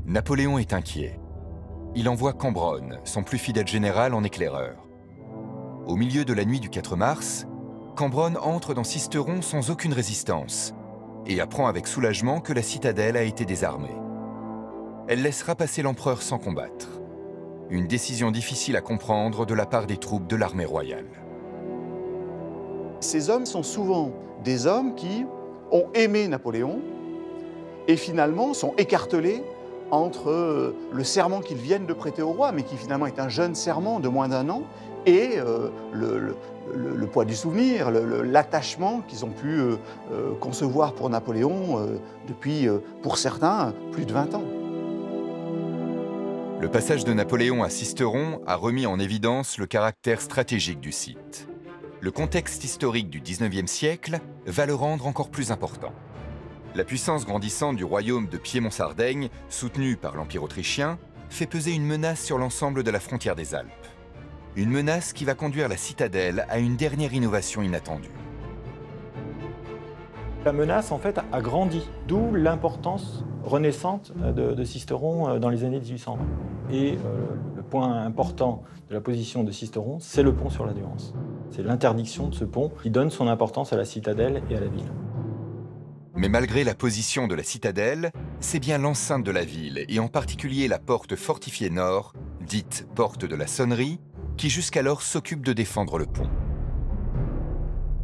Napoléon est inquiet. Il envoie Cambronne, son plus fidèle général, en éclaireur. Au milieu de la nuit du 4 mars, Cambronne entre dans Sisteron sans aucune résistance et apprend avec soulagement que la citadelle a été désarmée. Elle laissera passer l'empereur sans combattre. Une décision difficile à comprendre de la part des troupes de l'armée royale. Ces hommes sont souvent des hommes qui ont aimé Napoléon et finalement sont écartelés entre le serment qu'ils viennent de prêter au roi, mais qui finalement est un jeune serment de moins d'1 an, et le poids du souvenir, l'attachement qu'ils ont pu concevoir pour Napoléon depuis, pour certains, plus de 20 ans. Le passage de Napoléon à Sisteron a remis en évidence le caractère stratégique du site. Le contexte historique du XIXe siècle va le rendre encore plus important. La puissance grandissante du royaume de Piémont-Sardaigne, soutenu par l'Empire autrichien, fait peser une menace sur l'ensemble de la frontière des Alpes. Une menace qui va conduire la citadelle à une dernière innovation inattendue. La menace, en fait, a grandi, d'où l'importance renaissante de Sisteron dans les années 1820. Et le point important de la position de Sisteron, c'est le pont sur la Durance. C'est l'interdiction de ce pont qui donne son importance à la citadelle et à la ville. Mais malgré la position de la citadelle, c'est bien l'enceinte de la ville, et en particulier la porte fortifiée nord, dite porte de la Sonnerie, qui jusqu'alors s'occupe de défendre le pont.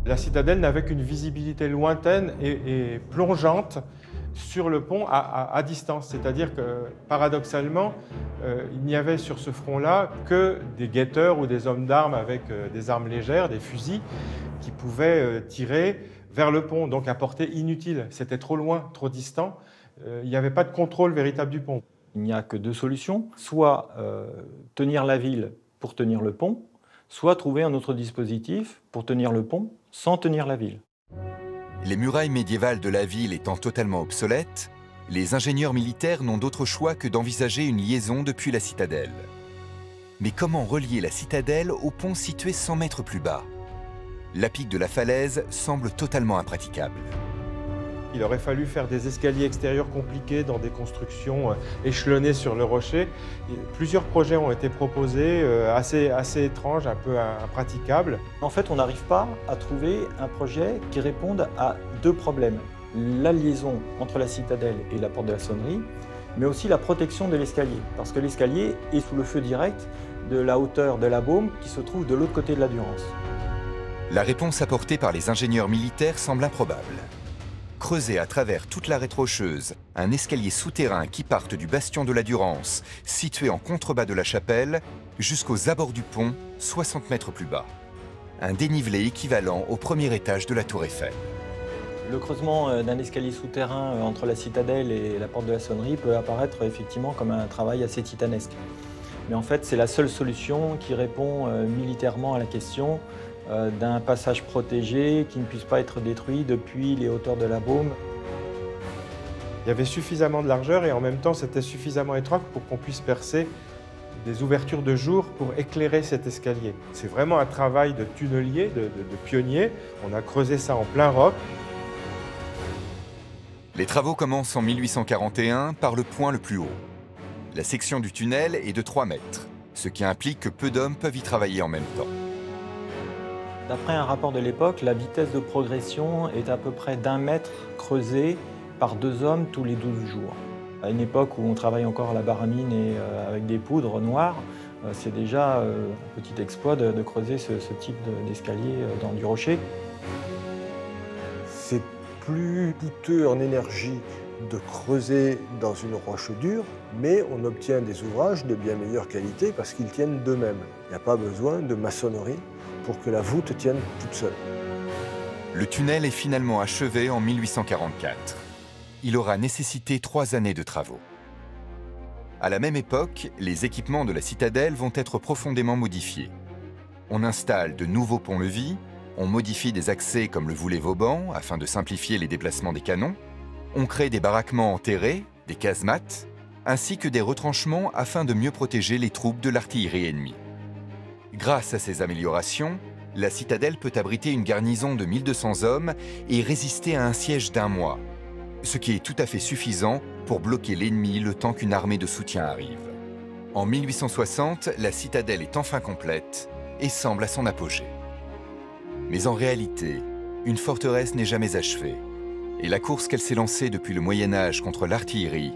La citadelle n'avait qu'une visibilité lointaine et plongeante sur le pont à distance. C'est-à-dire que, paradoxalement, il n'y avait sur ce front-là que des guetteurs ou des hommes d'armes avec des armes légères, des fusils, qui pouvaient tirer vers le pont, donc à portée inutile. C'était trop loin, trop distant. Il n'y avait pas de contrôle véritable du pont. Il n'y a que deux solutions, soit tenir la ville pour tenir le pont, soit trouver un autre dispositif pour tenir le pont sans tenir la ville. Les murailles médiévales de la ville étant totalement obsolètes, les ingénieurs militaires n'ont d'autre choix que d'envisager une liaison depuis la citadelle. Mais comment relier la citadelle au pont situé 100 mètres plus bas? La pique de la falaise semble totalement impraticable. Il aurait fallu faire des escaliers extérieurs compliqués dans des constructions échelonnées sur le rocher. Plusieurs projets ont été proposés, assez étranges, un peu impraticables. En fait, on n'arrive pas à trouver un projet qui réponde à deux problèmes. La liaison entre la citadelle et la porte de la Sonnerie, mais aussi la protection de l'escalier. Parce que l'escalier est sous le feu direct de la hauteur de la Baume qui se trouve de l'autre côté de la Durance. La réponse apportée par les ingénieurs militaires semble improbable. Creuser à travers toute l'arête rocheuse un escalier souterrain qui parte du bastion de la Durance, situé en contrebas de la chapelle, jusqu'aux abords du pont, 60 mètres plus bas. Un dénivelé équivalent au premier étage de la Tour Eiffel. Le creusement d'un escalier souterrain entre la citadelle et la porte de la Sonnerie peut apparaître effectivement comme un travail assez titanesque. Mais en fait, c'est la seule solution qui répond militairement à la question d'un passage protégé qui ne puisse pas être détruit depuis les hauteurs de la Baume. Il y avait suffisamment de largeur et en même temps c'était suffisamment étroit pour qu'on puisse percer des ouvertures de jour pour éclairer cet escalier. C'est vraiment un travail de tunnelier, de pionnier. On a creusé ça en plein roc. Les travaux commencent en 1841 par le point le plus haut. La section du tunnel est de 3 mètres, ce qui implique que peu d'hommes peuvent y travailler en même temps. D'après un rapport de l'époque, la vitesse de progression est à peu près d'1 mètre creusé par 2 hommes tous les 12 jours. À une époque où on travaille encore à la baramine et avec des poudres noires, c'est déjà un petit exploit de creuser ce type d'escalier dans du rocher. C'est plus coûteux en énergie de creuser dans une roche dure, mais on obtient des ouvrages de bien meilleure qualité parce qu'ils tiennent d'eux-mêmes. Il n'y a pas besoin de maçonnerie pour que la voûte tienne toute seule. Le tunnel est finalement achevé en 1844. Il aura nécessité 3 années de travaux. À la même époque, les équipements de la citadelle vont être profondément modifiés. On installe de nouveaux ponts-levis, on modifie des accès comme le voulait Vauban afin de simplifier les déplacements des canons, on crée des baraquements enterrés, des casemates, ainsi que des retranchements afin de mieux protéger les troupes de l'artillerie ennemie. Grâce à ces améliorations, la citadelle peut abriter une garnison de 1200 hommes et résister à un siège d'1 mois, ce qui est tout à fait suffisant pour bloquer l'ennemi le temps qu'une armée de soutien arrive. En 1860, la citadelle est enfin complète et semble à son apogée. Mais en réalité, une forteresse n'est jamais achevée, et la course qu'elle s'est lancée depuis le Moyen Âge contre l'artillerie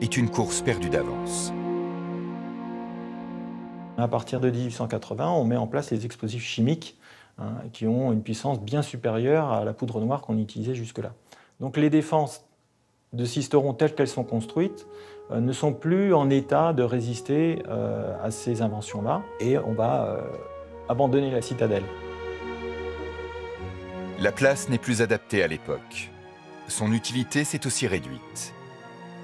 est une course perdue d'avance. À partir de 1880, on met en place les explosifs chimiques qui ont une puissance bien supérieure à la poudre noire qu'on utilisait jusque-là. Donc les défenses de Sisteron telles qu'elles sont construites ne sont plus en état de résister à ces inventions-là et on va abandonner la citadelle. La place n'est plus adaptée à l'époque. Son utilité s'est aussi réduite.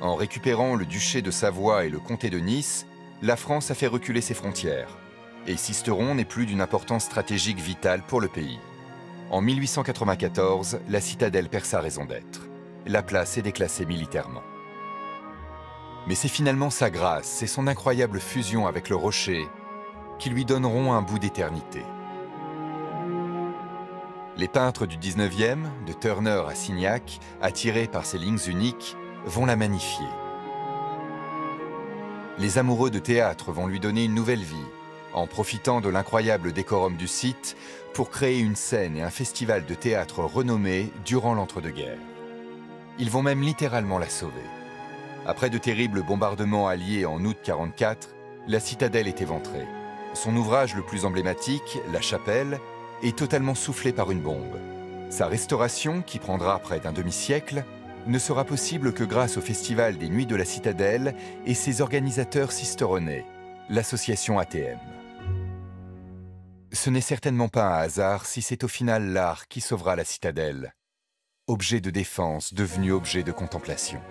En récupérant le duché de Savoie et le comté de Nice, la France a fait reculer ses frontières. Et Sisteron n'est plus d'une importance stratégique vitale pour le pays. En 1894, la citadelle perd sa raison d'être. La place est déclassée militairement. Mais c'est finalement sa grâce et son incroyable fusion avec le rocher qui lui donneront un bout d'éternité. Les peintres du 19e, de Turner à Signac, attirés par ces lignes uniques, vont la magnifier. Les amoureux de théâtre vont lui donner une nouvelle vie, en profitant de l'incroyable décorum du site pour créer une scène et un festival de théâtre renommé durant l'entre-deux-guerres. Ils vont même littéralement la sauver. Après de terribles bombardements alliés en août 1944, la citadelle est éventrée. Son ouvrage le plus emblématique, La Chapelle, est totalement soufflé par une bombe. Sa restauration, qui prendra près d'un demi-siècle, ne sera possible que grâce au Festival des Nuits de la Citadelle et ses organisateurs sisteronais, l'association ATM. Ce n'est certainement pas un hasard si c'est au final l'art qui sauvera la citadelle, objet de défense devenu objet de contemplation.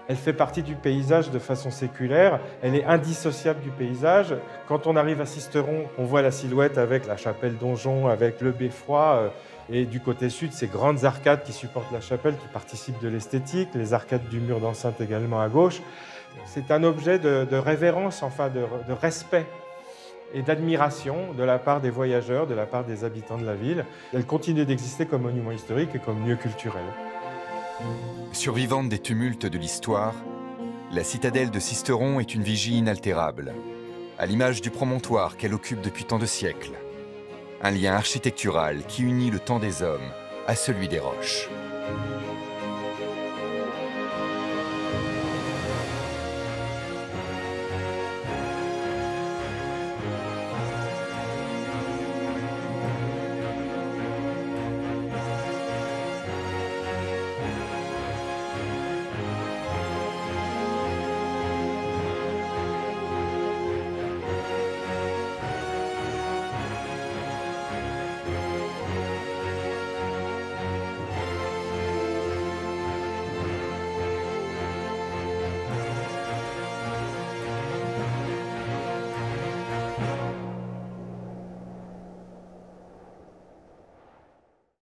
Elle fait partie du paysage de façon séculaire, elle est indissociable du paysage. Quand on arrive à Sisteron, on voit la silhouette avec la chapelle donjon, avec le beffroi, et du côté sud, ces grandes arcades qui supportent la chapelle, qui participent de l'esthétique, les arcades du mur d'enceinte également à gauche. C'est un objet de révérence, enfin de respect et d'admiration de la part des voyageurs, de la part des habitants de la ville. Elle continue d'exister comme monument historique et comme lieu culturel. Survivante des tumultes de l'histoire, la citadelle de Sisteron est une vigie inaltérable, à l'image du promontoire qu'elle occupe depuis tant de siècles. Un lien architectural qui unit le temps des hommes à celui des roches.